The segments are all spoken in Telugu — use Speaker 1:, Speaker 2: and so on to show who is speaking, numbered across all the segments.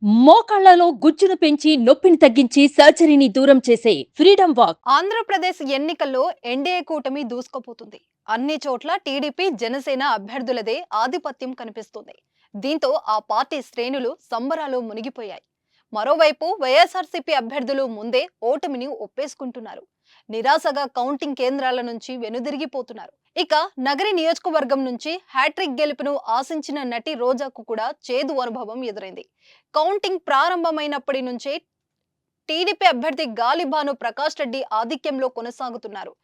Speaker 1: మోకాళ్లలో గుజ్జును పెంచి నొప్పిని తగ్గించి సర్జరీని దూరం చేసే ఫ్రీడమ్ వాక్.
Speaker 2: ఆంధ్రప్రదేశ్ ఎన్నికల్లో ఎన్డీఏ కూటమి దూసుకుపోతుంది. అన్ని చోట్ల టీడీపీ జనసేన అభ్యర్థులదే ఆధిపత్యం కనిపిస్తుంది. దీంతో ఆ పార్టీ శ్రేణులు సంబరాలు మునిగిపోయాయి. మరోవైపు వైఎస్ఆర్సీపీ అభ్యర్థులు ముందే ఓటమిని ఒప్పేసుకుంటున్నారు. నిరాశగా కౌంటింగ్ కేంద్రాల నుంచి వెనుదిరిగిపోతున్నారు. ఇక నగరి నియోజకవర్గం నుంచి హ్యాట్రిక్ గెలుపును ఆశించిన నటి రోజాకు కూడా చేదు అనుభవం ఎదురైంది. కౌంటింగ్ ప్రారంభమైనప్పటి నుంచే టీడీపీ అభ్యర్థి గాలిబాను ప్రకాష్ రెడ్డి ఆధిక్యంలో కొనసాగుతున్నారు.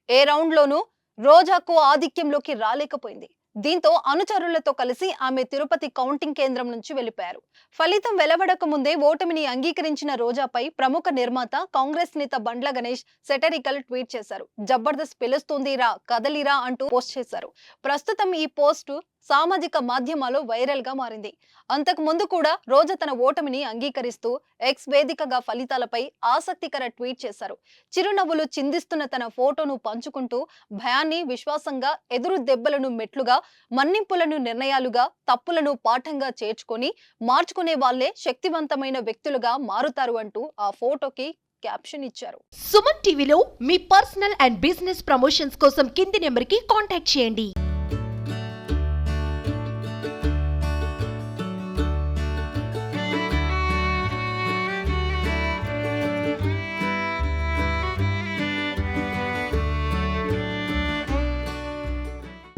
Speaker 2: ఏ రౌండ్లోనూ రోజాకు ఆధిక్యంలోకి రాలేకపోయింది. దీంతో అనుచరులతో కలిసి ఆమె తిరుపతి కౌంటింగ్ కేంద్రం నుంచి వెళ్లిపోయారు. ఫలితం వెలువడక ముందే ఓటమిని అంగీకరించిన రోజాపై ప్రముఖ నిర్మాత కాంగ్రెస్ నేత బండ్ల గణేష్ సెటరికల్ ట్వీట్ చేశారు. జబర్దస్త్ పిలుస్తుందిరా కదలిరా అంటూ పోస్ట్ చేశారు. ప్రస్తుతం ఈ పోస్టు సామాజిక మాధ్యమాల్లో వైరల్ గా మారింది. అంతకు ముందు కూడా రోజా తన ఓటమిని అంగీకరిస్తూ ఎక్స్ వేదికగా ఫలితాలపై ఆసక్తికర ట్వీట్ చేశారు. చిరునవ్వులు చిందిస్తున్న తన ఫోటోను పంచుకుంటూ భయాన్ని విశ్వాసంగా, ఎదురు దెబ్బలను మెట్లుగా, మన్నింపులను నిర్ణయాలుగా, తప్పులను పాఠంగా చేర్చుకొని మార్చుకునే వాళ్లే శక్తివంతమైన వ్యక్తులుగా మారుతారు అంటూ ఆ ఫోటోకి క్యాప్షన్ ఇచ్చారు.
Speaker 3: సుమన్ టీవీలో మీ పర్సనల్ అండ్ బిజినెస్ ప్రమోషన్స్ కోసం కింది నెంబర్కి కాంటాక్ట్ చేయండి.